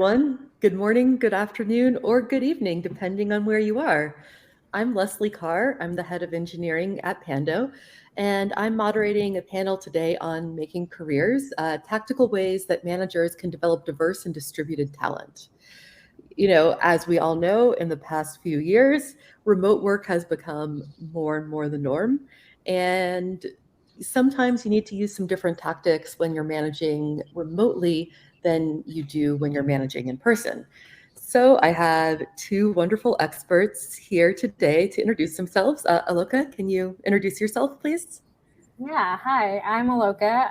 everyone. Good morning, good afternoon, or good evening, depending on where you are. I'm Leslie Carr. I'm the head of engineering at Pando, and I'm moderating a panel today on making careers, tactical ways that managers can develop diverse and distributed talent. As we all know, in the past few years, remote work has become more and more the norm. And sometimes you need to use some different tactics when you're managing remotely than you do when you're managing in person. So I have two wonderful experts here today to introduce themselves. Aloka, can you introduce yourself, please? Yeah, hi, I'm Aloka.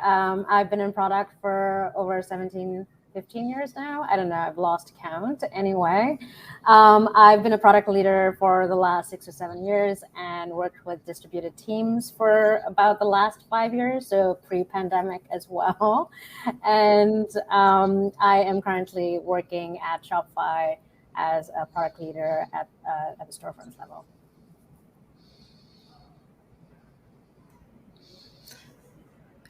I've been in product for over 15 years now. I don't know, I've lost count. Anyway, I've been a product leader for the last 6 or 7 years and worked with distributed teams for about the last 5 years, so pre-pandemic as well. And I am currently working at Shopify as a product leader at the storefront level.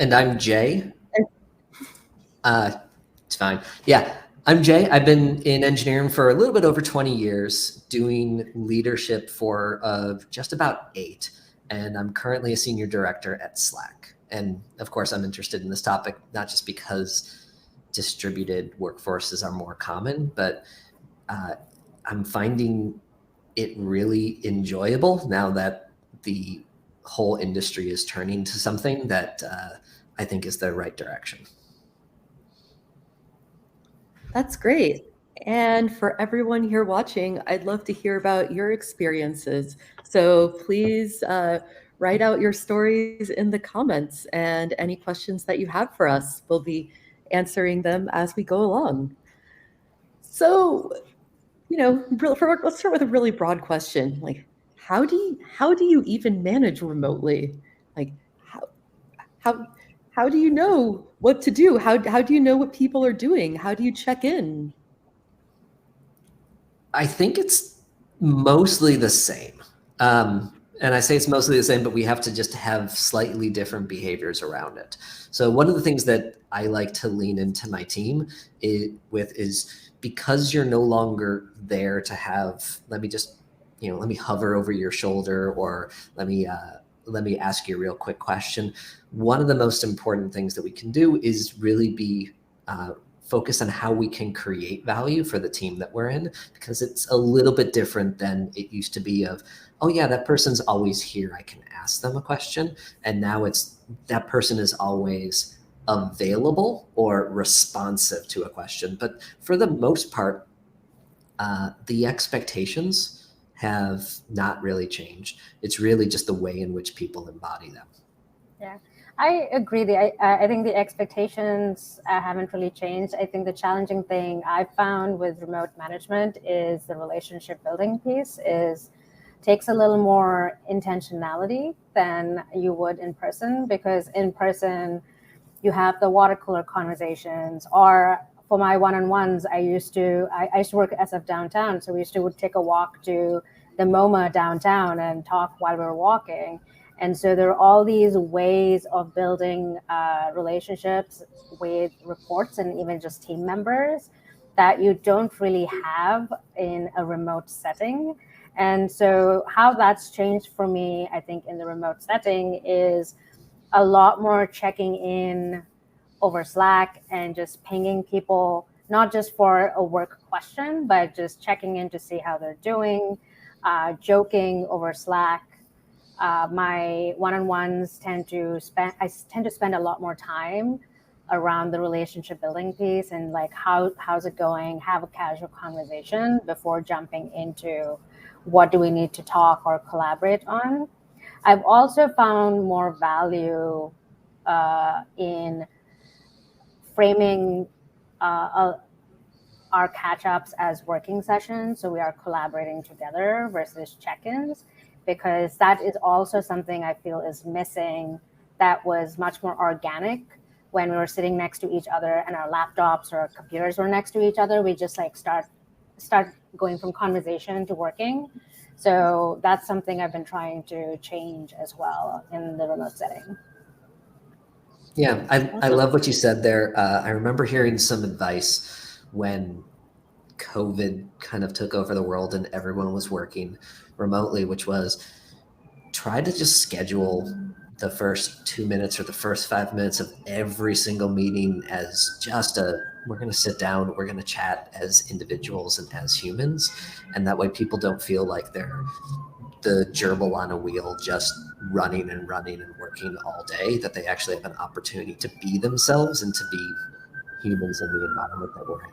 And I'm Jay. It's fine. Yeah, I'm Jay. I've been in engineering for a little bit over 20 years, doing leadership for just about 8. And I'm currently a senior director at Slack. And of course, I'm interested in this topic, not just because distributed workforces are more common, but I'm finding it really enjoyable now that the whole industry is turning to something that I think is the right direction. That's great. And for everyone here watching, I'd love to hear about your experiences. So please write out your stories in the comments, and any questions that you have for us, we'll be answering them as we go along. So, let's start with a really broad question. Like, how do you even manage remotely? Like, how how do you know what to do? How do you know what people are doing? How do you check in? I think it's mostly the same. And I say it's mostly the same, but we have to just have slightly different behaviors around it. So one of the things that I like to lean into my team is because you're no longer there to have, let me hover over your shoulder, or let me ask you a real quick question. One of the most important things that we can do is really be focus on how we can create value for the team that we're in, because it's a little bit different than it used to be of, oh yeah, that person's always here, I can ask them a question. And now it's that person is always available or responsive to a question. But for the most part, the expectations have not really changed. It's really just the way in which people embody them. Yeah. I agree. I think the expectations haven't really changed. I think the challenging thing I've found with remote management is the relationship building piece takes a little more intentionality than you would in person, because in person you have the water cooler conversations, or for my one-on-ones, I used to work at SF downtown. So we would take a walk to the MoMA downtown and talk while we were walking. And so there are all these ways of building relationships with reports and even just team members that you don't really have in a remote setting. And so how that's changed for me, I think, in the remote setting is a lot more checking in over Slack and just pinging people, not just for a work question, but just checking in to see how they're doing, joking over Slack. My one-on-ones tend to spend a lot more time around the relationship building piece and like how's it going, have a casual conversation before jumping into what do we need to talk or collaborate on. I've also found more value in framing our catch-ups as working sessions, so we are collaborating together versus check-ins, because that is also something I feel is missing that was much more organic when we were sitting next to each other and our laptops or our computers were next to each other. We just like start going from conversation to working. So that's something I've been trying to change as well in the remote setting. Yeah, I love what you said there. I remember hearing some advice when COVID kind of took over the world and everyone was working remotely, which was try to just schedule the first 2 minutes or the first 5 minutes of every single meeting as just we're going to sit down, we're going to chat as individuals and as humans. And that way people don't feel like they're the gerbil on a wheel just running and working all day, that they actually have an opportunity to be themselves and to be humans in the environment that we're in.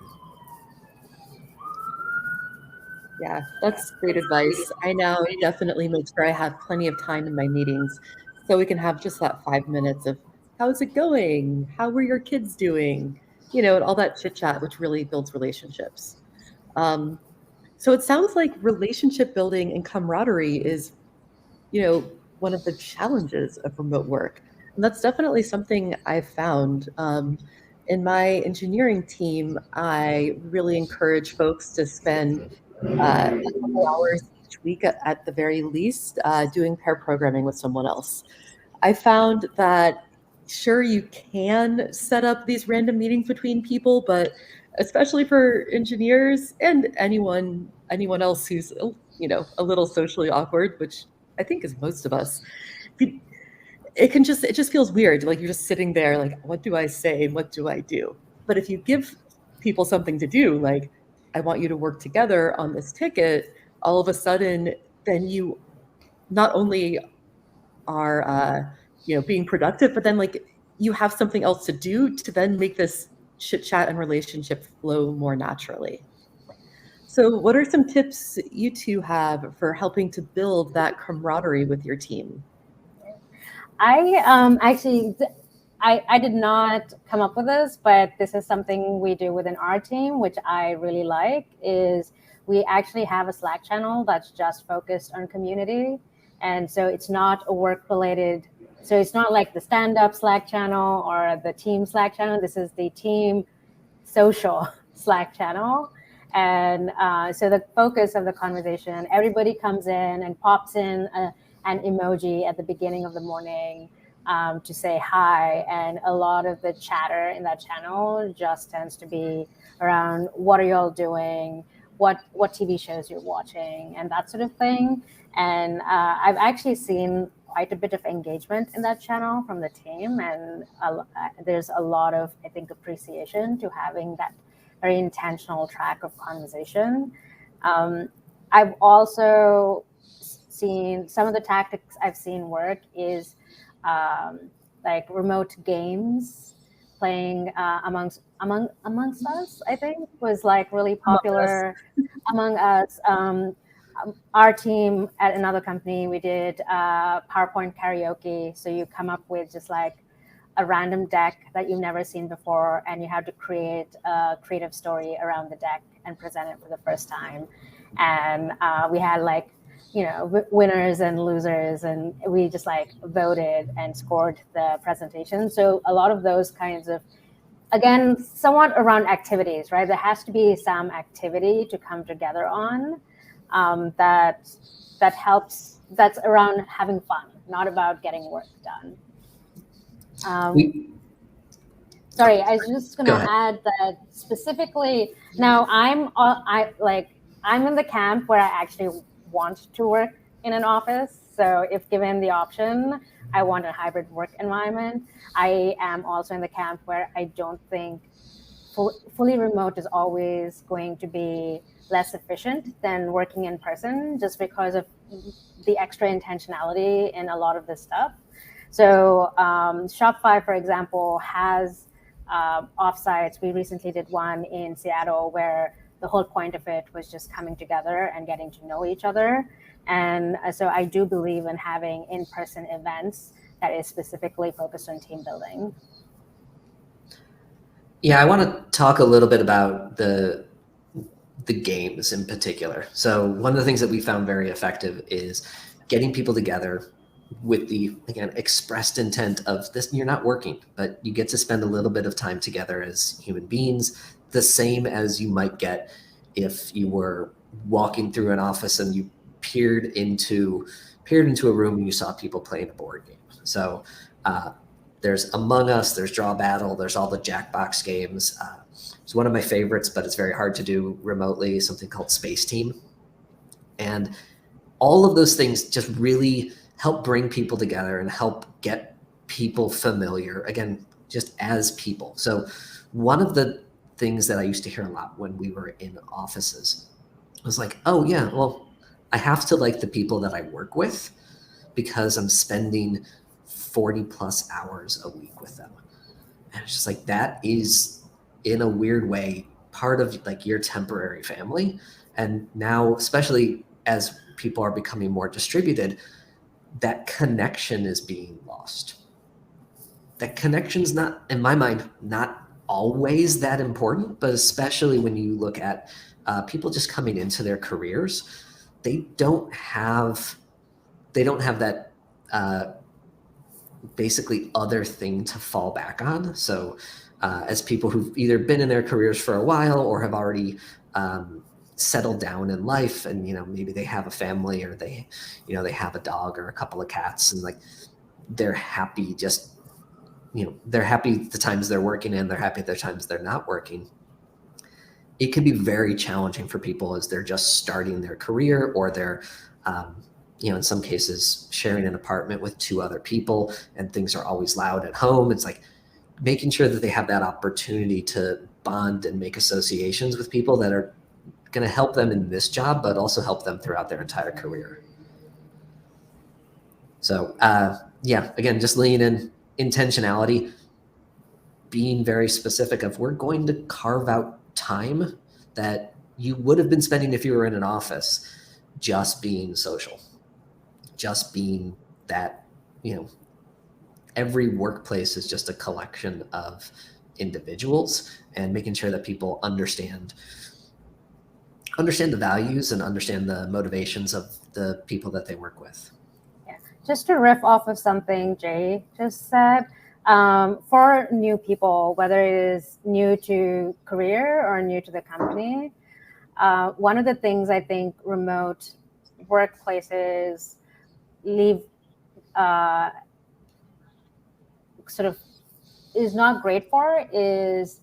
Yeah, that's great advice. I now definitely make sure I have plenty of time in my meetings so we can have just that 5 minutes of how's it going? How were your kids doing? And all that chit chat, which really builds relationships. So it sounds like relationship building and camaraderie is, one of the challenges of remote work. And that's definitely something I've found. In my engineering team, I really encourage folks to spend a couple hours each week at the very least doing pair programming with someone else. I found that sure you can set up these random meetings between people, but especially for engineers and anyone else who's a little socially awkward, which I think is most of us, it just feels weird. Like you're just sitting there like, what do I say? What do I do? But if you give people something to do, like, I want you to work together on this ticket, all of a sudden, then you not only are, being productive, but then like you have something else to do to then make this chit chat and relationship flow more naturally. So what are some tips you two have for helping to build that camaraderie with your team? I did not come up with this, but this is something we do within our team, which I really like, is we actually have a Slack channel that's just focused on community. And so it's not a work-related, so it's not like the stand-up Slack channel or the team Slack channel. This is the team social Slack channel. And so the focus of the conversation, everybody comes in and pops in an emoji at the beginning of the morning to say hi. And a lot of the chatter in that channel just tends to be around what are y'all doing, what TV shows you're watching, and that sort of thing. And I've actually seen quite a bit of engagement in that channel from the team. And there's a lot of, I think, appreciation to having that very intentional track of conversation. I've also seen some of the tactics I've seen work is like remote games, playing amongst us, I think was like really popular among us. Our team at another company, we did PowerPoint karaoke. So you come up with just like a random deck that you've never seen before, and you have to create a creative story around the deck and present it for the first time. And we had like, winners and losers, and we just like voted and scored the presentation. So a lot of those kinds of, again, somewhat around activities, right? There has to be some activity to come together on that helps, that's around having fun, not about getting work done. Sorry, I was just going to add that specifically. Now I'm in the camp where I actually want to work in an office. So if given the option, I want a hybrid work environment. I am also in the camp where I don't think fully remote is always going to be less efficient than working in person, just because of the extra intentionality in a lot of this stuff. So Shopify, for example, has offsites. We recently did one in Seattle where the whole point of it was just coming together and getting to know each other. And so I do believe in having in-person events that is specifically focused on team building. Yeah, I want to talk a little bit about the games in particular. So one of the things that we found very effective is getting people together with the, again, expressed intent of this, you're not working, but you get to spend a little bit of time together as human beings, the same as you might get if you were walking through an office and you peered into a room and you saw people playing a board game. So there's Among Us, there's Draw Battle, there's all the Jackbox games. It's one of my favorites, but it's very hard to do remotely, something called Space Team. And all of those things just really help bring people together and help get people familiar, again, just as people. So one of the things that I used to hear a lot when we were in offices was like, oh yeah, well, I have to like the people that I work with because I'm spending 40 plus hours a week with them. And it's just like, that is in a weird way part of like your temporary family. And now, especially as people are becoming more distributed, that connection is being lost. That connection's not, in my mind, not always that important, but especially when you look at people just coming into their careers, they don't have that basically other thing to fall back on. So as people who've either been in their careers for a while or have already settled down in life, and maybe they have a family, or they have a dog or a couple of cats, and like they're happy they're happy the times they're working, and they're happy the times they're not working. It can be very challenging for people as they're just starting their career, or they're in some cases sharing an apartment with 2 other people and things are always loud at home. It's like making sure that they have that opportunity to bond and make associations with people that are going to help them in this job, but also help them throughout their entire career. So again, just lean in, intentionality, being very specific of, we're going to carve out time that you would have been spending if you were in an office, just being social, just being that, every workplace is just a collection of individuals, and making sure that people understand the values and understand the motivations of the people that they work with. Yeah, just to riff off of something Jay just said, for new people, whether it is new to career or new to the company, one of the things I think remote workplaces leave sort of is not great for is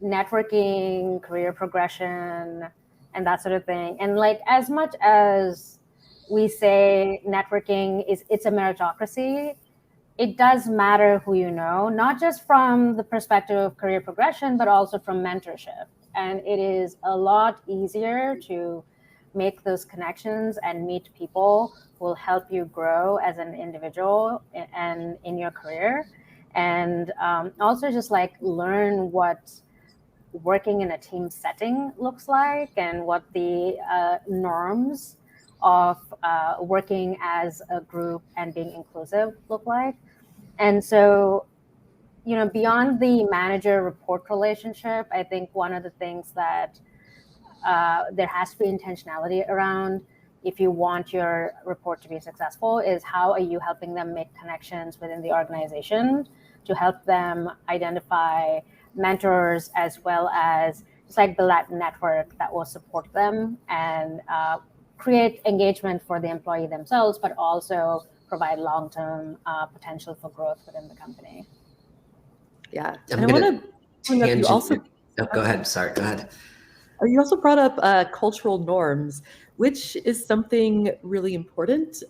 networking, career progression, and that sort of thing. And like, as much as we say networking it's a meritocracy, it does matter who you know, not just from the perspective of career progression, but also from mentorship. And it is a lot easier to make those connections and meet people who will help you grow as an individual and in your career. And also just like learn what working in a team setting looks like, and what the norms of working as a group and being inclusive look like. And so, beyond the manager-report relationship, I think one of the things that there has to be intentionality around, if you want your report to be successful, is how are you helping them make connections within the organization to help them identify mentors, as well as just like build that network that will support them and create engagement for the employee themselves, but also provide long-term potential for growth within the company. Yeah, and I want to bring up, you also. Oh, go ahead. Sorry, go ahead. You also brought up cultural norms, which is something really important.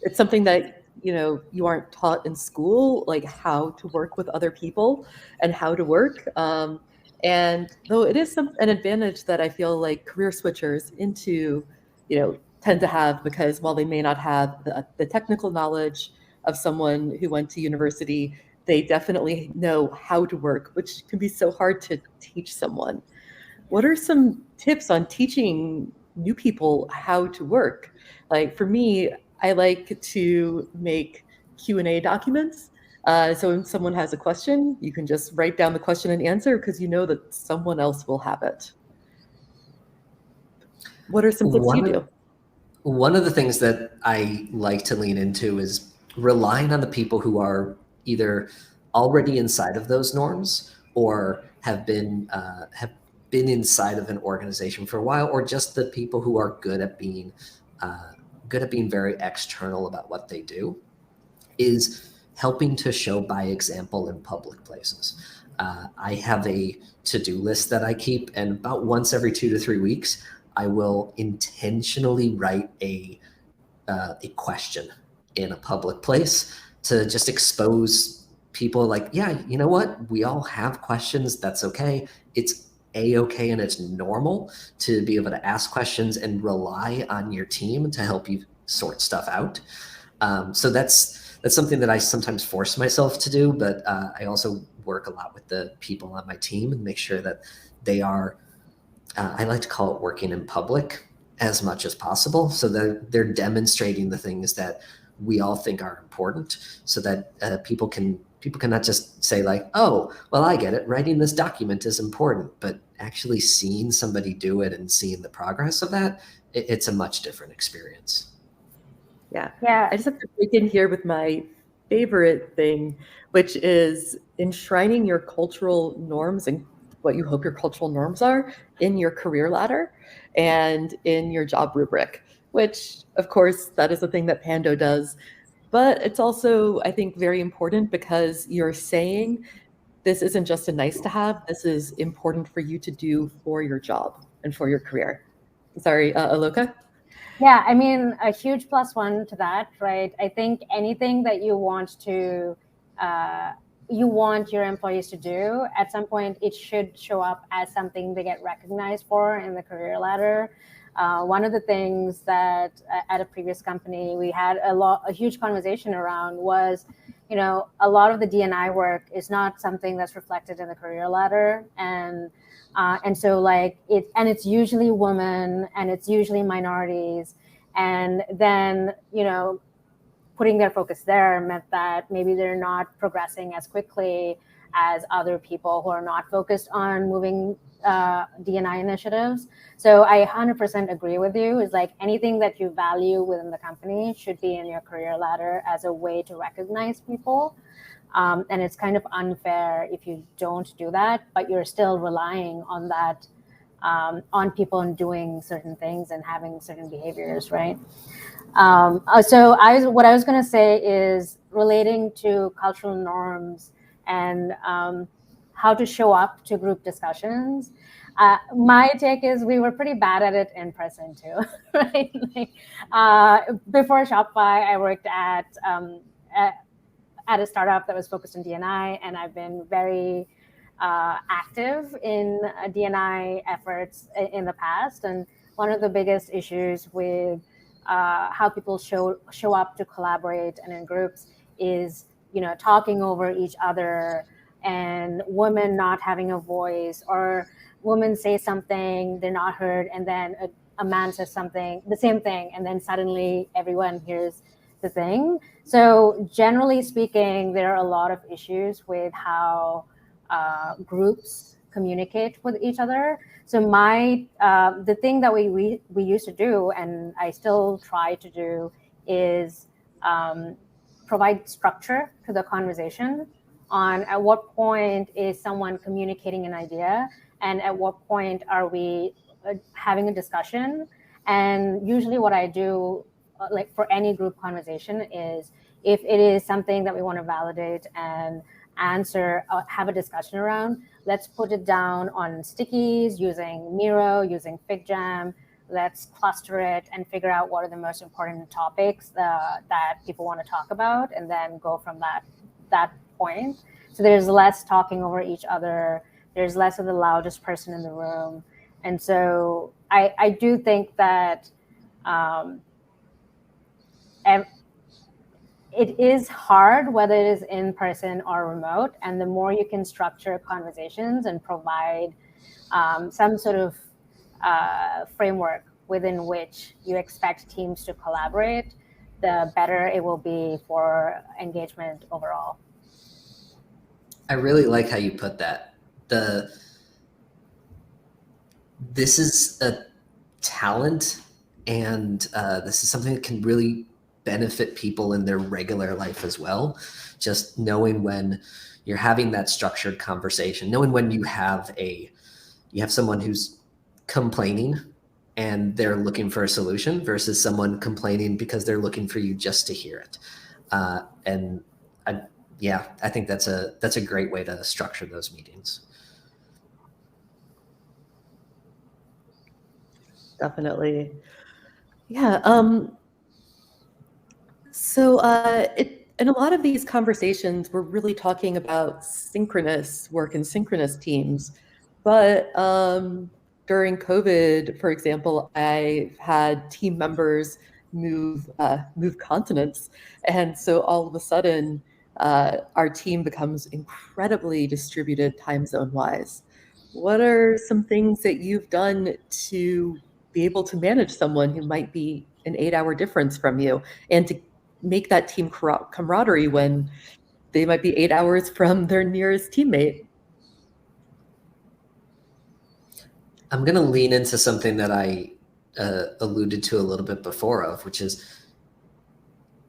It's something that you aren't taught in school, like how to work with other people and how to work. And though it is an advantage that I feel like career switchers into, tend to have, because while they may not have the technical knowledge of someone who went to university, they definitely know how to work, which can be so hard to teach someone. What are some tips on teaching new people how to work? Like for me, I like to make Q&A documents. So when someone has a question, you can just write down the question and answer, because you know that someone else will have it. What are some tips you do? One of the things that I like to lean into is relying on the people who are either already inside of those norms, or have been inside of an organization for a while, or just the people who are good at being very external about what they do, is helping to show by example in public places. I have a to-do list that I keep, and about once every 2 to 3 weeks, I will intentionally write a question in a public place to just expose people like, yeah, you know what? We all have questions. That's okay. It's a-okay, and it's normal to be able to ask questions and rely on your team to help you sort stuff out. So that's something that I sometimes force myself to do, but I also work a lot with the people on my team and make sure that they are, I like to call it working in public as much as possible, so that they're demonstrating the things that we all think are important, so that people cannot just say like, oh, well, I get it, writing this document is important, but actually seeing somebody do it and seeing the progress of that, it's a much different experience. Yeah. Yeah. I just have to break in here with my favorite thing, which is enshrining your cultural norms and what you hope your cultural norms are in your career ladder and in your job rubric, which, of course, that is a thing that Pando does. But it's also, I think, very important because you're saying this isn't just a nice to have, this is important for you to do for your job and for your career. Sorry, Aloka? Yeah, I mean, a huge +1 to that, right? I think anything that you want your employees to do, at some point, it should show up as something they get recognized for in the career ladder. One of the things that at a previous company we had a huge conversation around was, a lot of the D&I work is not something that's reflected in the career ladder, and so it's usually women and it's usually minorities, and then putting their focus there meant that maybe they're not progressing as quickly as other people who are not focused on moving D&I initiatives. So I 100% agree with you. It's like anything that you value within the company should be in your career ladder as a way to recognize people. And it's kind of unfair if you don't do that, but you're still relying on that, on people and doing certain things and having certain behaviors, right? So what I was going to say is relating to cultural norms and how to show up to group discussions. My take is we were pretty bad at it in person too, right? Before Shopify, I worked at a startup that was focused on D&I, and I've been very active in D&I efforts in the past. And one of the biggest issues with how people show up to collaborate and in groups is, talking over each other, and women not having a voice, or women say something, they're not heard, and then a man says something, the same thing, and then suddenly everyone hears the thing. So generally speaking, there are a lot of issues with how groups communicate with each other. So the thing that we used to do, and I still try to do, is provide structure to the conversation on at what point is someone communicating an idea, and at what point are we having a discussion. And usually what I do, like for any group conversation, is if it is something that we want to validate and answer, have a discussion around, let's put it down on stickies using Miro, using FigJam. Let's cluster it and figure out what are the most important topics that people want to talk about, and then go from that point. So there's less talking over each other. There's less of the loudest person in the room. And so I do think that it is hard, whether it is in person or remote. And the more you can structure conversations and provide some sort of framework within which you expect teams to collaborate, the better it will be for engagement overall. I really like how you put that. This is a talent, and this is something that can really benefit people in their regular life as well. Just knowing when you're having that structured conversation, knowing when you have someone who's complaining and they're looking for a solution versus someone complaining because they're looking for you just to hear it. And yeah, I think that's a great way to structure those meetings. Definitely. Yeah. So in a lot of these conversations, we're really talking about synchronous work and synchronous teams. But during COVID, for example, I had team members move continents, and so all of a sudden, our team becomes incredibly distributed time zone wise. What are some things that you've done to be able to manage someone who might be an 8-hour difference from you, and to make that team camaraderie when they might be 8 hours from their nearest teammate? I'm going to lean into something that I alluded to a little bit before of, which is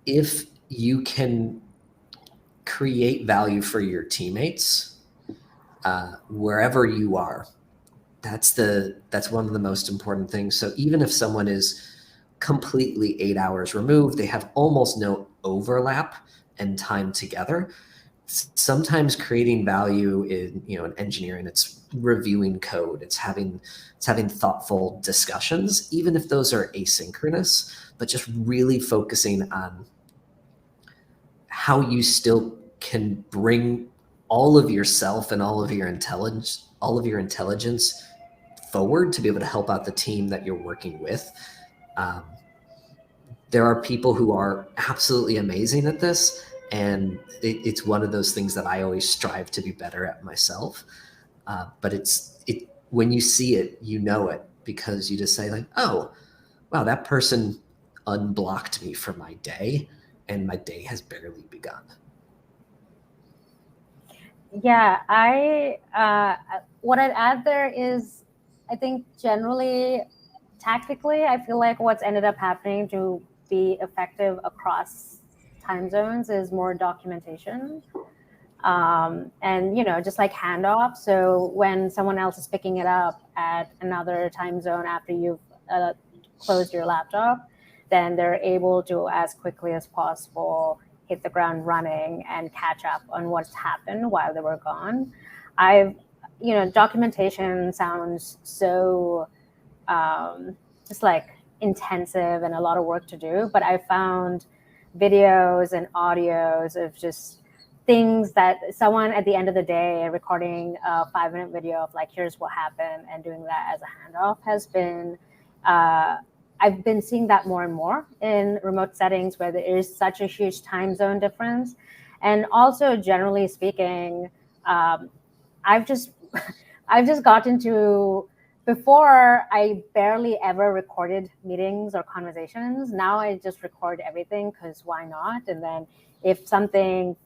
if you can create value for your teammates wherever you are, that's one of the most important things. So even if someone is completely 8 hours removed, they have almost no overlap and time together. Sometimes creating value in engineering, it's reviewing code, it's having thoughtful discussions, even if those are asynchronous, but just really focusing on how you still can bring all of yourself and all of your intelligence forward to be able to help out the team that you're working with. There are people who are absolutely amazing at this, and it's one of those things that I always strive to be better at myself. But when you see it, you know it, because you just say like, oh, wow, that person unblocked me for my day, and my day has barely begun. Yeah, what I'd add there is, I think generally, tactically, I feel like what's ended up happening to be effective across time zones is more documentation. And just like handoff. So when someone else is picking it up at another time zone after you've closed your laptop, then they're able to, as quickly as possible, hit the ground running and catch up on what's happened while they were gone. Documentation sounds so just like intensive and a lot of work to do, but I found videos and audios of just things that someone at the end of the day recording a 5-minute video of like, here's what happened, and doing that as a handoff has been, I've been seeing that more and more in remote settings where there is such a huge time zone difference. And also, generally speaking, I've just gotten to, before I barely ever recorded meetings or conversations. Now I just record everything, because why not? And then if something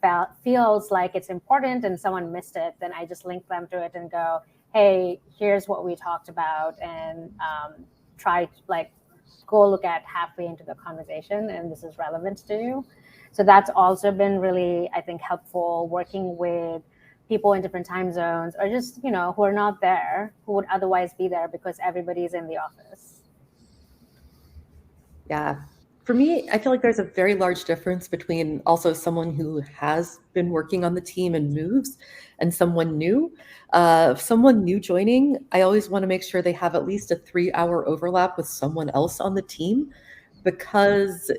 feels like it's important and someone missed it, then I just link them to it and go, hey, here's what we talked about, and try to like go look at halfway into the conversation, and this is relevant to you. So that's also been really, I think, helpful, working with people in different time zones, or just, who are not there, who would otherwise be there because everybody's in the office. Yeah. For me, I feel like there's a very large difference between also someone who has been working on the team and moves, and someone new. Someone new joining, I always want to make sure they have at least a 3-hour overlap with someone else on the team, because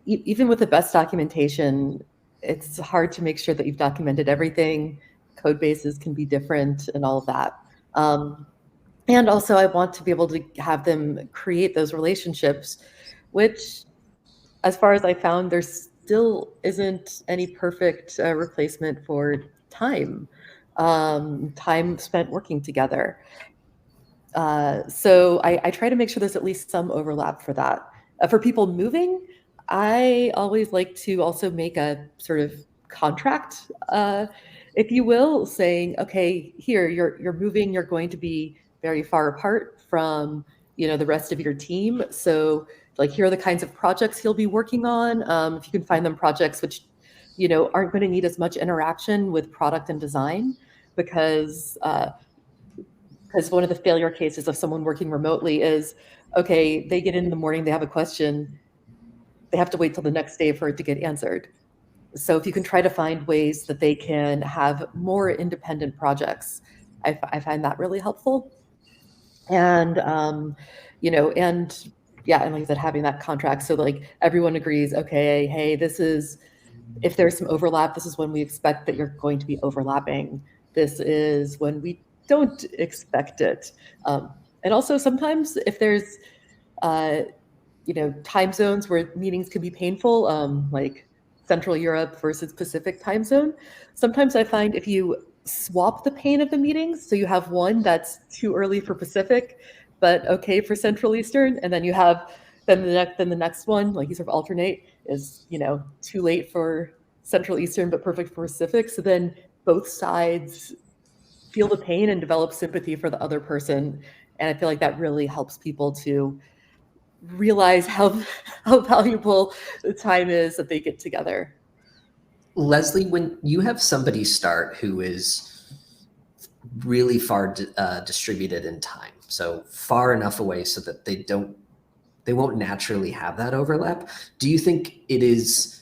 even with the best documentation, it's hard to make sure that you've documented everything. Code bases can be different and all of that. And also, I want to be able to have them create those relationships, which, as far as I found, there still isn't any perfect replacement for time spent working together. So I try to make sure there's at least some overlap for that. For people moving, I always like to also make a sort of contract, if you will, saying, okay, here, you're moving, you're going to be very far apart from the rest of your team. So like, here are the kinds of projects you'll be working on. If you can find them projects which aren't going to need as much interaction with product and design, because one of the failure cases of someone working remotely is, okay, they get in the morning, they have a question, they have to wait till the next day for it to get answered. So if you can try to find ways that they can have more independent projects, I find that really helpful. And, and yeah, and like I said, having that contract so like everyone agrees, okay, hey, if there's some overlap, this is when we expect that you're going to be overlapping. This is when we don't expect it. And also sometimes if there's, uh, time zones where meetings can be painful, like Central Europe versus Pacific time zone. Sometimes I find if you swap the pain of the meetings, so you have one that's too early for Pacific, but okay for Central Eastern, and then you have then the next one, like you sort of alternate, is too late for Central Eastern but perfect for Pacific. So then both sides feel the pain and develop sympathy for the other person, and I feel like that really helps people to realize how valuable the time is that they get together. Leslie, when you have somebody start who is really far distributed in time, so far enough away so that they won't naturally have that overlap, do you think it's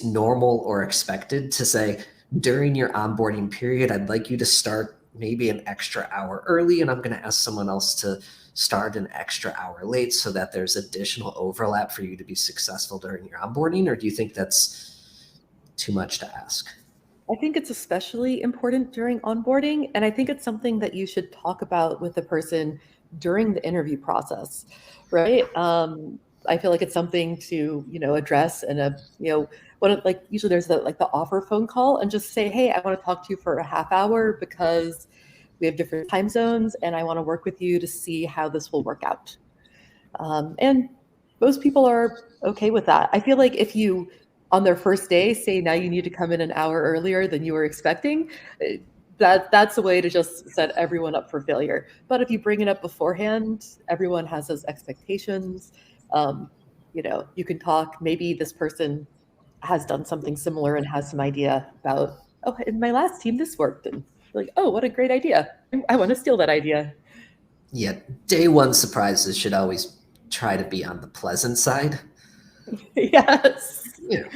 normal or expected to say during your onboarding period, I'd like you to start maybe an extra hour early, and I'm going to ask someone else to start an extra hour late so that there's additional overlap for you to be successful during your onboarding? Or do you think that's too much to ask? I think it's especially important during onboarding, and I think it's something that you should talk about with the person during the interview process, right? I feel like it's something to address in a like usually there's the offer phone call, and just say, hey, I want to talk to you for a half hour because we have different time zones, and I want to work with you to see how this will work out. And most people are okay with that. I feel like if you, on their first day, say now you need to come in an hour earlier than you were expecting, that's a way to just set everyone up for failure. But if you bring it up beforehand, everyone has those expectations. You can talk. Maybe this person has done something similar and has some idea about, oh, in my last team this worked, and like, oh, what a great idea. I want to steal that idea. Yeah, day one surprises should always try to be on the pleasant side. Yes. Yeah.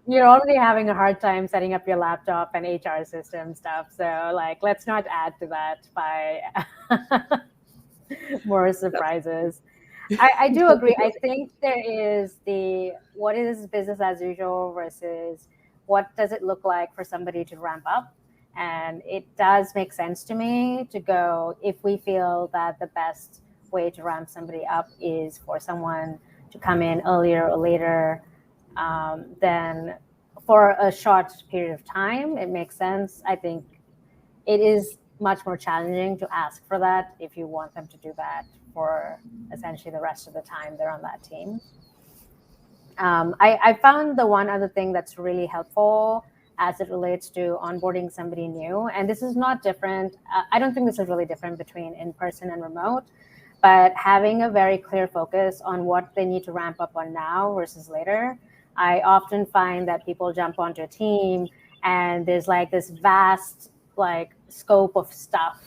You're already having a hard time setting up your laptop and HR system stuff. So let's not add to that by more surprises. I do agree. I think there is what is business as usual versus what does it look like for somebody to ramp up. And it does make sense to me to go, if we feel that the best way to ramp somebody up is for someone to come in earlier or later, then for a short period of time, it makes sense. I think it is much more challenging to ask for that if you want them to do that for essentially the rest of the time they're on that team. I found the one other thing that's really helpful as it relates to onboarding somebody new, and this is not different. I don't think this is really different between in-person and remote, but having a very clear focus on what they need to ramp up on now versus later. I often find that people jump onto a team and there's this vast scope of stuff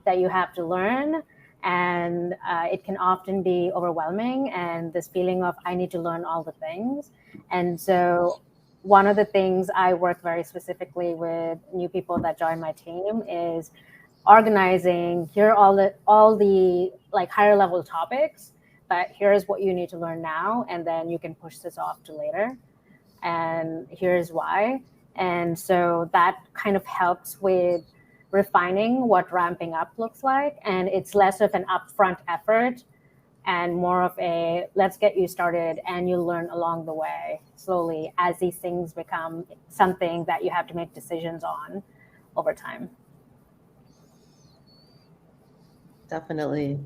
that you have to learn, and it can often be overwhelming, and this feeling of I need to learn all the things. And so one of the things I work very specifically with new people that join my team is organizing, here are all the higher level topics, but here's what you need to learn now, and then you can push this off to later, and here's why. And so that kind of helps with refining what ramping up looks like, and it's less of an upfront effort and more of a let's get you started, and you learn along the way slowly as these things become something that you have to make decisions on over time. Definitely.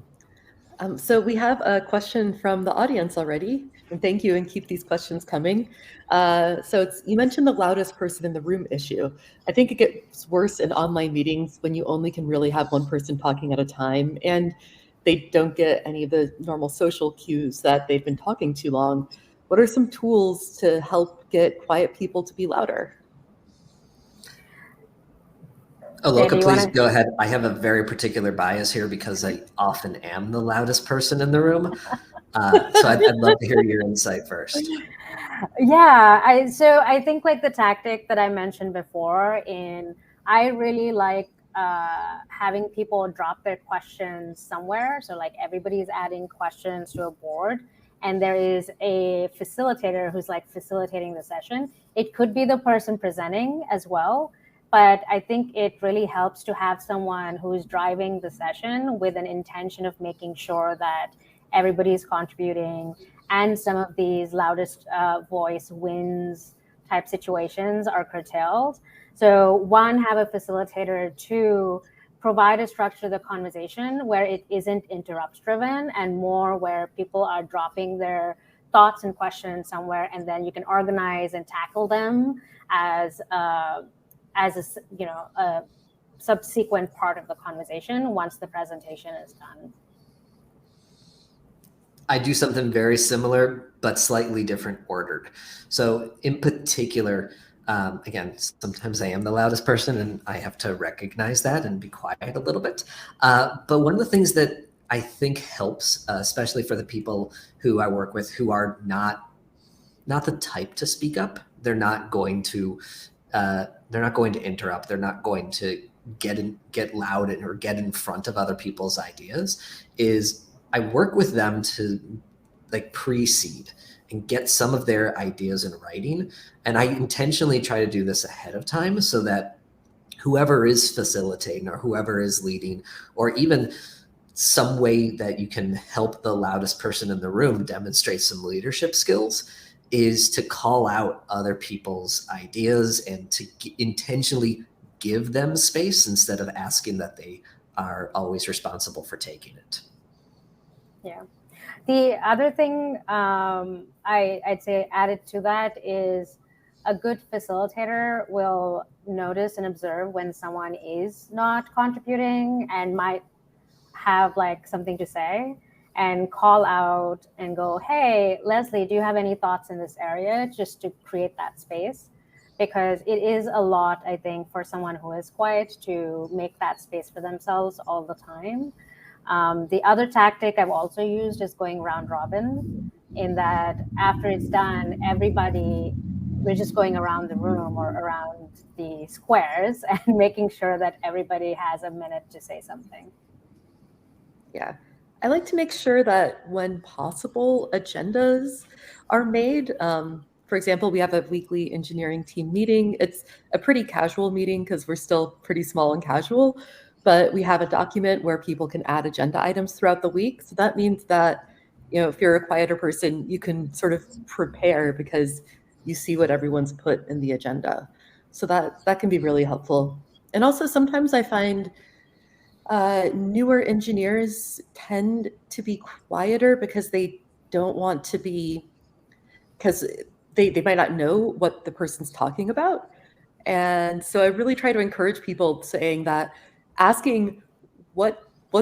So we have a question from the audience already, and thank you, and keep these questions coming. So you mentioned the loudest person in the room issue. I think it gets worse in online meetings when you only can really have one person talking at a time, and they don't get any of the normal social cues that they've been talking too long. What are some tools to help get quiet people to be louder? Aloka, please go ahead. I have a very particular bias here because I often am the loudest person in the room. So I'd love to hear your insight first. Yeah, I think like the tactic that I mentioned before, I really like having people drop their questions somewhere. So like everybody's adding questions to a board, and there is a facilitator who's like facilitating the session. It could be the person presenting as well, but I think it really helps to have someone who's driving the session with an intention of making sure that everybody's contributing, and some of these loudest voice wins type situations are curtailed. So one, have a facilitator; two, provide a structure to the conversation where it isn't interrupt driven and more where people are dropping their thoughts and questions somewhere, and then you can organize and tackle them as a subsequent part of the conversation once the presentation is done. I do something very similar, but slightly different ordered. So in particular, again, sometimes I am the loudest person and I have to recognize that and be quiet a little bit. But one of the things that I think helps, especially for the people who I work with who are not the type to speak up, they're not going to interrupt, they're not going to get loud or get in front of other people's ideas, is I work with them to like pre-seed and get some of their ideas in writing. And I intentionally try to do this ahead of time so that whoever is facilitating or whoever is leading, or even some way that you can help the loudest person in the room demonstrate some leadership skills, is to call out other people's ideas and to intentionally give them space instead of asking that they are always responsible for taking it. Yeah. The other thing I'd say added to that is a good facilitator will notice and observe when someone is not contributing and might have like something to say, and call out and go, hey, Leslie, do you have any thoughts in this area, just to create that space? Because it is a lot, I think, for someone who is quiet to make that space for themselves all the time. The other tactic I've also used is going round robin, in that after it's done, we're just going around the room or around the squares and making sure that everybody has a minute to say something. Yeah. I like to make sure that when possible, agendas are made. For example, we have a weekly engineering team meeting. It's a pretty casual meeting because we're still pretty small and casual, but we have a document where people can add agenda items throughout the week. So that means that, if you're a quieter person, you can sort of prepare because you see what everyone's put in the agenda. So that can be really helpful. And also sometimes I find newer engineers tend to be quieter because they don't want to be, because they might not know what the person's talking about. And so I really try to encourage people saying that asking what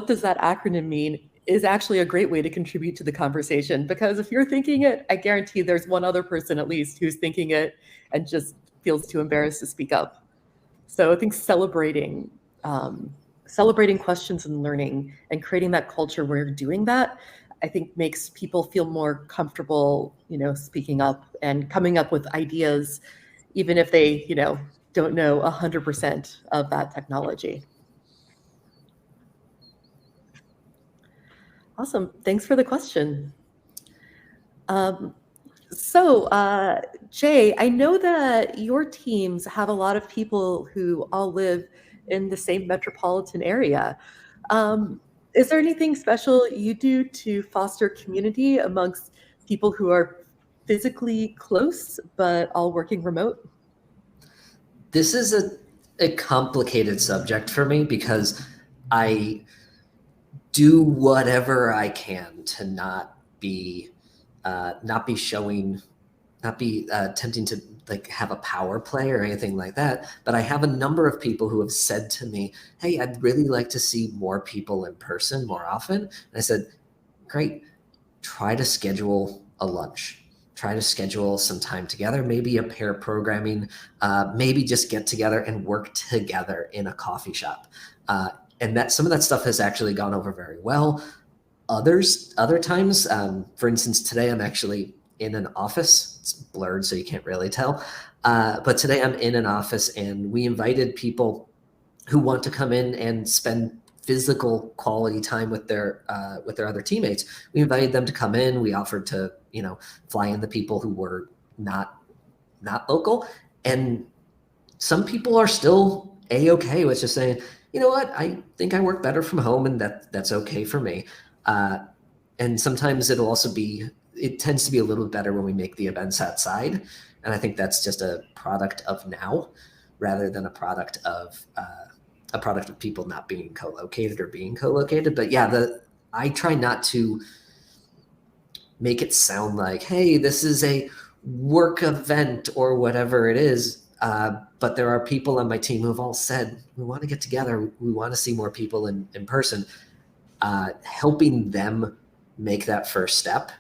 does that acronym mean is actually a great way to contribute to the conversation, because if you're thinking it, I guarantee there's one other person at least who's thinking it and just feels too embarrassed to speak up. So I think celebrating questions and learning and creating that culture where you're doing that, I think makes people feel more comfortable, speaking up and coming up with ideas, even if they, don't know 100% of that technology. Awesome. Thanks for the question. Jay, I know that your teams have a lot of people who all live in the same metropolitan area. Is there anything special you do to foster community amongst people who are physically close but all working remote? This is a complicated subject for me because I do whatever I can to not be tempting to like have a power play or anything like that. But I have a number of people who have said to me, hey, I'd really like to see more people in person more often. And I said, great, try to schedule a lunch. Try to schedule some time together, maybe a pair programming, maybe just get together and work together in a coffee shop. And that some of that stuff has actually gone over very well. Other times, for instance, today I'm actually in an office. It's blurred, so you can't really tell. But today I'm in an office, and we invited people who want to come in and spend physical quality time with their other teammates. We invited them to come in. We offered to, fly in the people who were not local, and some people are still a-okay with just saying, you know what, I think I work better from home, and that's okay for me. And sometimes it tends to be a little bit better when we make the events outside, and I think that's just a product of now, rather than a product of people not being co-located or being co-located. But yeah, I try not to make it sound like, hey, this is a work event or whatever it is. But there are people on my team who have all said, we want to get together. We want to see more people in person. Helping them make that first step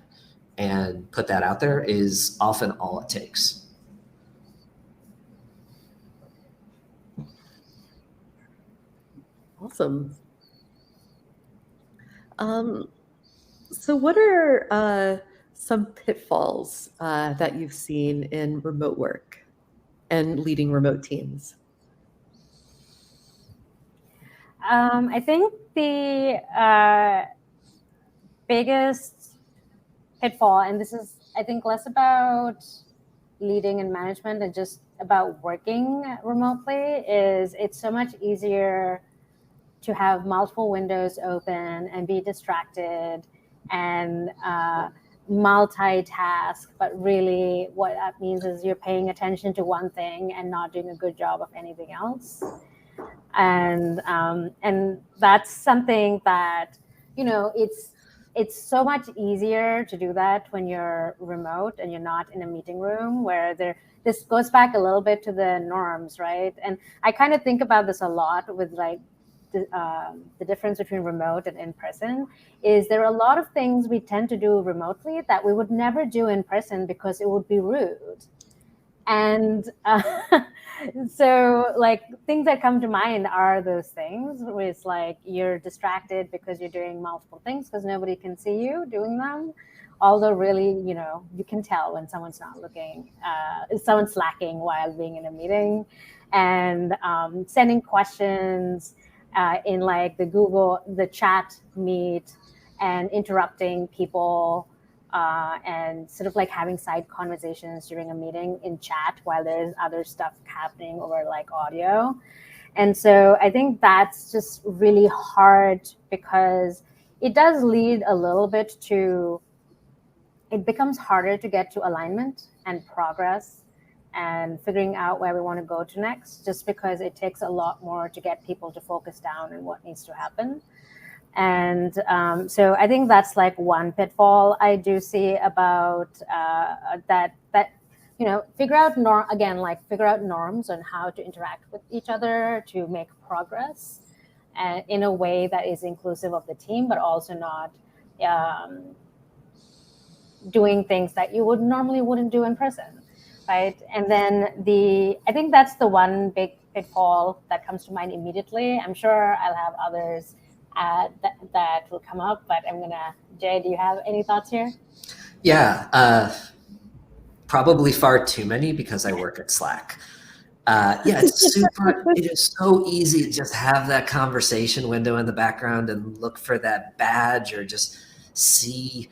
and put that out there is often all it takes. Awesome. So what are some pitfalls that you've seen in remote work and leading remote teams? I think the biggest pitfall, and this is, I think, less about leading and management and just about working remotely, is it's so much easier to have multiple windows open and be distracted and multitask, but really what that means is you're paying attention to one thing and not doing a good job of anything else. And that's something that, it's so much easier to do that when you're remote and you're not in a meeting room, where this goes back a little bit to the norms, right? And I kind of think about this a lot with like the difference between remote and in person, is there are a lot of things we tend to do remotely that we would never do in person because it would be rude. And so like things that come to mind are those things where it's like you're distracted because you're doing multiple things because nobody can see you doing them. Although really, you can tell when someone's not looking, someone's slacking while being in a meeting, and sending questions in like the chat meet, and interrupting people and sort of like having side conversations during a meeting in chat while there's other stuff happening over like audio. And so I think that's just really hard because it does lead a little bit to, it becomes harder to get to alignment and progress and figuring out where we want to go to next, just because it takes a lot more to get people to focus down on what needs to happen. And so I think that's like one pitfall I do see about that figure out norms on how to interact with each other to make progress in a way that is inclusive of the team, but also not doing things that you wouldn't do in person. Right. And then I think that's the one big pitfall that comes to mind immediately. I'm sure I'll have others that will come up, but Jay, do you have any thoughts here? Yeah, probably far too many because I work at Slack. It is so easy to just have that conversation window in the background and look for that badge, or just see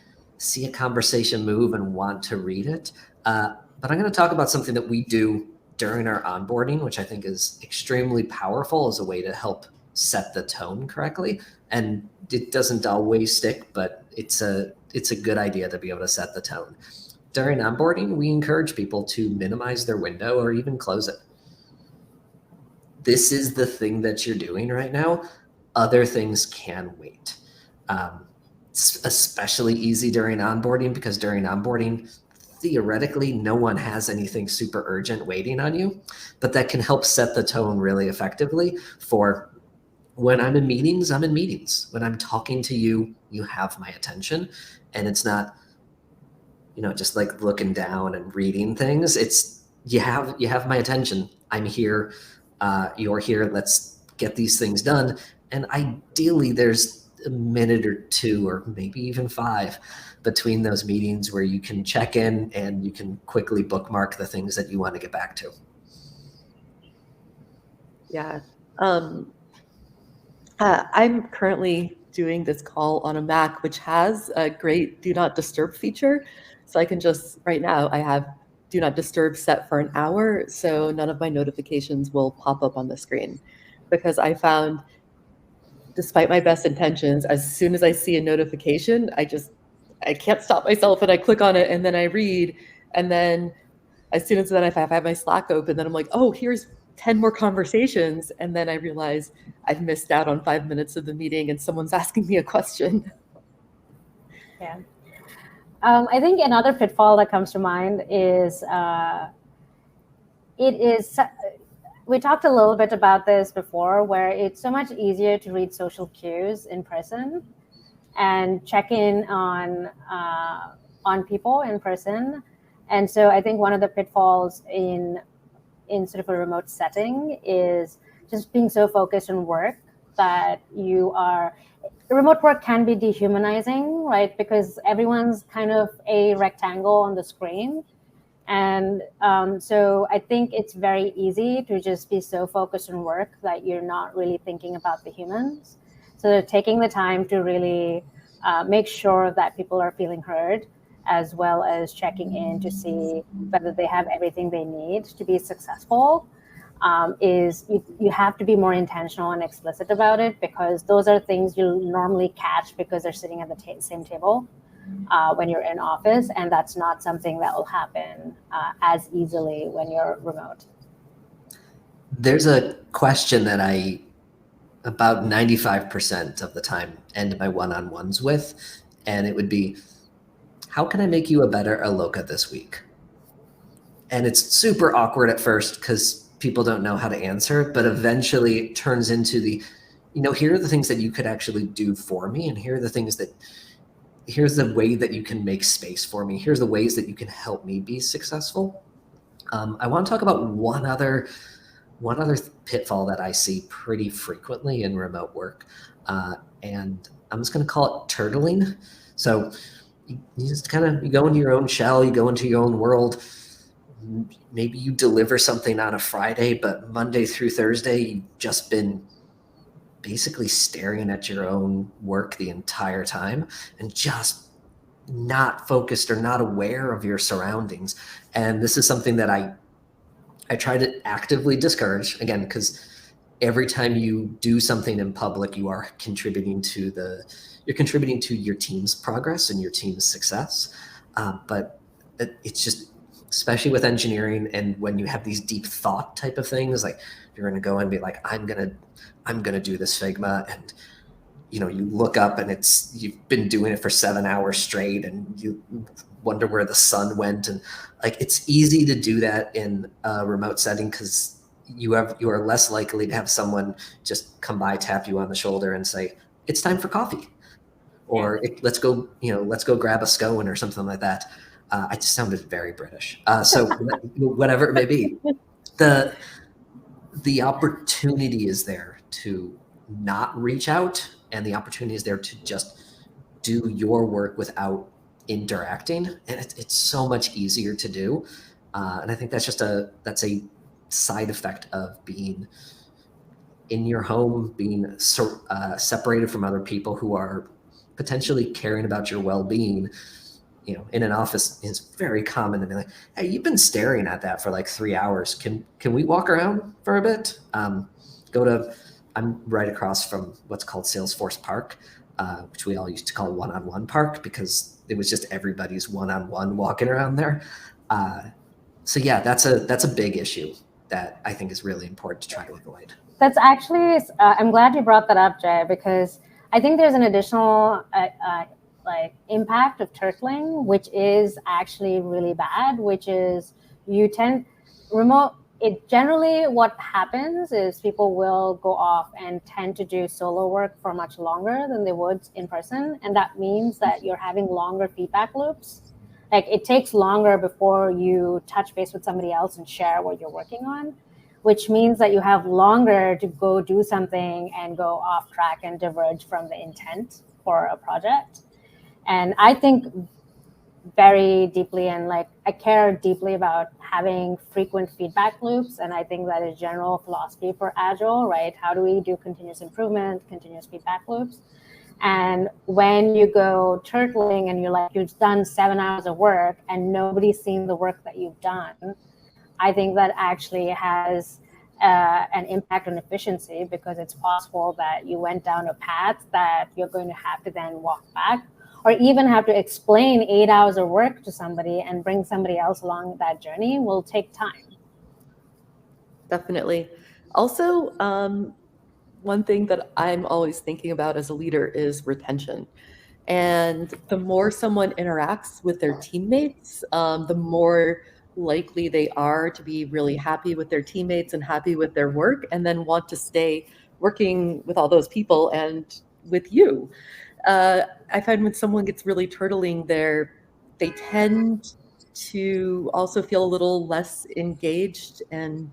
a conversation move and want to read it. But I'm going to talk about something that we do during our onboarding, which I think is extremely powerful as a way to help set the tone correctly. And it doesn't always stick, but it's a good idea to be able to set the tone. During onboarding, we encourage people to minimize their window or even close it. This is the thing that you're doing right now. Other things can wait. It's especially easy during onboarding because during onboarding, theoretically, no one has anything super urgent waiting on you, but that can help set the tone really effectively for when I'm in meetings, I'm in meetings. When I'm talking to you, you have my attention, and it's not, just like looking down and reading things. It's you have my attention. I'm here. You're here. Let's get these things done. And ideally, there's a minute or two, or maybe even 5 between those meetings where you can check in and you can quickly bookmark the things that you want to get back to. Yeah. I'm currently doing this call on a Mac, which has a great do not disturb feature. So I can just, right now, I have do not disturb set for an hour. So none of my notifications will pop up on the screen, because I found, despite my best intentions, as soon as I see a notification, I can't stop myself and I click on it and then I read. And then as soon as then if I have my Slack open, then I'm like, oh, here's 10 more conversations. And then I realize I've missed out on 5 minutes of the meeting and someone's asking me a question. Yeah. I think another pitfall that comes to mind is we talked a little bit about this before, where it's so much easier to read social cues in person and check in on people in person. And so I think one of the pitfalls in sort of a remote setting is just being so focused on work that remote work can be dehumanizing, right? Because everyone's kind of a rectangle on the screen. And so I think it's very easy to just be so focused on work that you're not really thinking about the humans. So taking the time to really make sure that people are feeling heard, as well as checking in to see whether they have everything they need to be successful, is you have to be more intentional and explicit about it, because those are things you'll normally catch because they're sitting at the same table when you're in office, and that's not something that will happen as easily when you're remote. There's a question that I, about 95% of the time, end my one-on-ones with, and it would be, how can I make you a better Aloka this week? And it's super awkward at first because people don't know how to answer, but eventually it turns into here are the things that you could actually do for me, and here's the way that you can make space for me. Here's the ways that you can help me be successful. I want to talk about one other pitfall that I see pretty frequently in remote work, and I'm just going to call it turtling. So you just you go into your own shell, you go into your own world. Maybe you deliver something on a Friday, but Monday through Thursday, you've just been basically staring at your own work the entire time and just not focused or not aware of your surroundings. And this is something that I try to actively discourage, again, because every time you do something in public, you are contributing to your team's progress and your team's success. But it's just, especially with engineering, and when you have these deep thought type of things, like you're going to go and be like, I'm going to do this Figma, and you look up and you've been doing it for 7 hours straight, and you wonder where the sun went. And it's easy to do that in a remote setting because you are less likely to have someone just come by, tap you on the shoulder and say, it's time for coffee, or let's go grab a scone or something like that. I just sounded very British. So whatever it may be, the opportunity is there to not reach out, and the opportunity is there to just do your work without interacting, and it's so much easier to do. And I think that's a side effect of being in your home, being separated from other people who are potentially caring about your well-being. In an office, is very common to be like, hey, you've been staring at that for 3 hours. Can we walk around for a bit? I'm right across from what's called Salesforce Park, which we all used to call one-on-one park because it was just everybody's one-on-one walking around there. So yeah, that's a big issue that I think is really important to try to avoid. That's actually, I'm glad you brought that up, Jay, because I think there's an additional impact of turtling, which is actually really bad, which is generally what happens is people will go off and tend to do solo work for much longer than they would in person. And that means that you're having longer feedback loops. It takes longer before you touch base with somebody else and share what you're working on, which means that you have longer to go do something and go off track and diverge from the intent for a project. And I think very deeply, and like I care deeply about having frequent feedback loops. And I think that is general philosophy for Agile, right? How do we do continuous improvement, continuous feedback loops? And when you go turtling and you're like, you've done 7 hours of work and nobody's seen the work that you've done, I think that actually has an impact on efficiency, because it's possible that you went down a path that you're going to have to then walk back, or even have to explain 8 hours of work to somebody and bring somebody else along that journey will take time. Definitely. Also, one thing that I'm always thinking about as a leader is retention. And the more someone interacts with their teammates, the more likely they are to be really happy with their teammates and happy with their work, and then want to stay working with all those people and with you. I find when someone gets really turtling there, they tend to also feel a little less engaged and,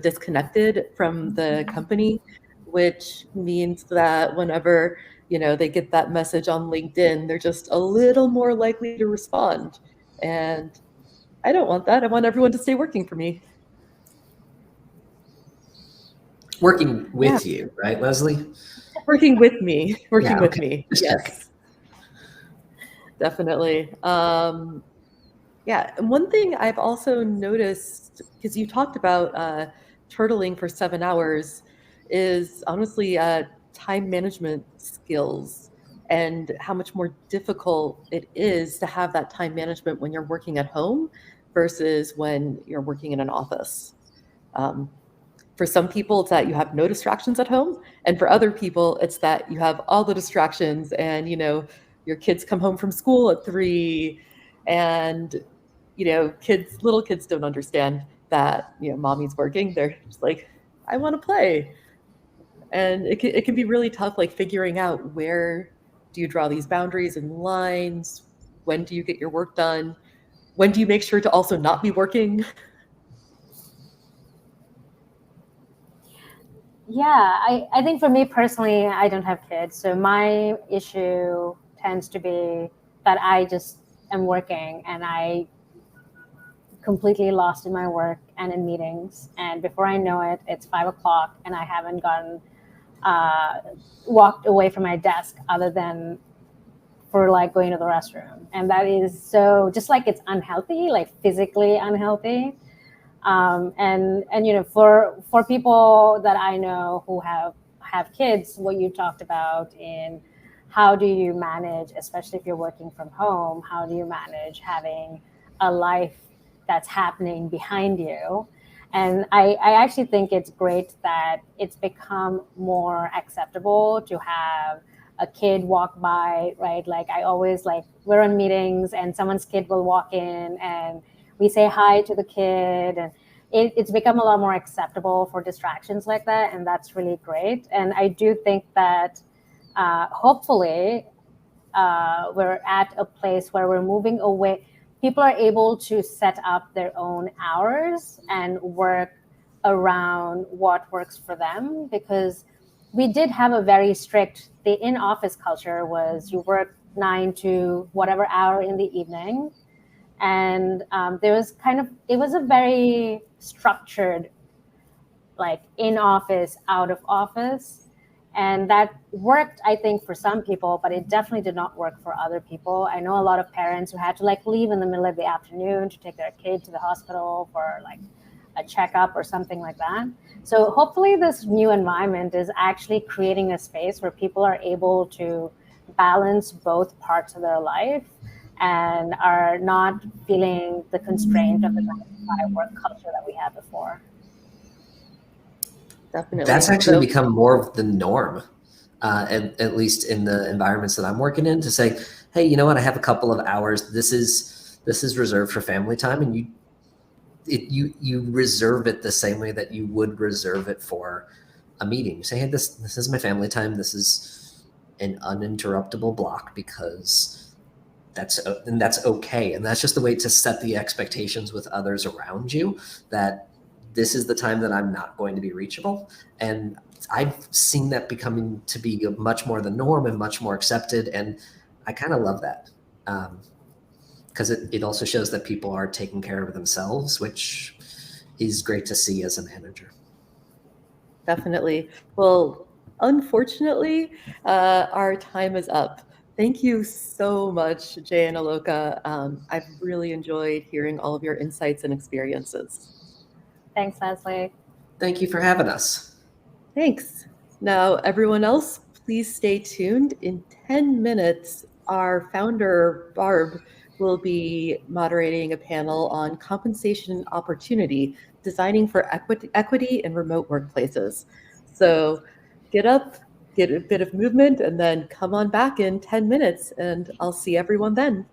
disconnected from the company, which means that whenever, they get that message on LinkedIn, they're just a little more likely to respond. And I don't want that. I want everyone to stay working for me. Working with you, right, Leslie? Working with me. Yeah, With okay. me. Just Yes. checking. Definitely. Yeah. And one thing I've also noticed, because you talked about turtling for 7 hours, is honestly time management skills, and how much more difficult it is to have that time management when you're working at home versus when you're working in an office. For some people, it's that you have no distractions at home. And for other people, it's that you have all the distractions, and, your kids come home from school at 3, and, little kids don't understand that, mommy's working. They're just like, I want to play. And it can be really tough, like figuring out, where do you draw these boundaries and lines? When do you get your work done? When do you make sure to also not be working? Yeah, I think for me personally, I don't have kids. So my issue tends to be that I just am working and I completely lost in my work and in meetings. And before I know it, it's 5 o'clock and I haven't walked away from my desk other than for like going to the restroom. And that is so, just like it's unhealthy, like physically unhealthy. And for people that I know who have kids, what you talked about in how do you manage, especially if you're working from home, how do you manage having a life that's happening behind you? And I actually think it's great that it's become more acceptable to have a kid walk by, right? Like I always we're in meetings and someone's kid will walk in and we say hi to the kid, and it's become a lot more acceptable for distractions like that, and that's really great. And I do think that hopefully we're at a place where we're moving away. People are able to set up their own hours and work around what works for them, because we did have a very strict, the in-office culture was you work 9 to whatever hour in the evening. And there was it was a very structured, like in office, out of office. And that worked, I think, for some people, but it definitely did not work for other people. I know a lot of parents who had to leave in the middle of the afternoon to take their kid to the hospital for a checkup or something like that. So hopefully this new environment is actually creating a space where people are able to balance both parts of their life and are not feeling the constraint of the 9-to-5 work culture that we had before. Definitely. That's actually become more of the norm, at least in the environments that I'm working in, to say, hey, you know what? I have a couple of hours. This is reserved for family time, and you reserve it the same way that you would reserve it for a meeting. You say, hey, this is my family time. This is an uninterruptible block, because that's okay. And that's just the way to set the expectations with others around you, that this is the time that I'm not going to be reachable. And I've seen that becoming to be much more the norm and much more accepted. And I kind of love that. Because it also shows that people are taking care of themselves, which is great to see as a manager. Definitely. Well, unfortunately, our time is up. Thank you so much, Jay and Aloka. I've really enjoyed hearing all of your insights and experiences. Thanks, Leslie. Thank you for having us. Thanks. Now, everyone else, please stay tuned. In 10 minutes, our founder, Barb, will be moderating a panel on compensation and opportunity, designing for equity in remote workplaces. So get up, get a bit of movement, and then come on back in 10 minutes, and I'll see everyone then.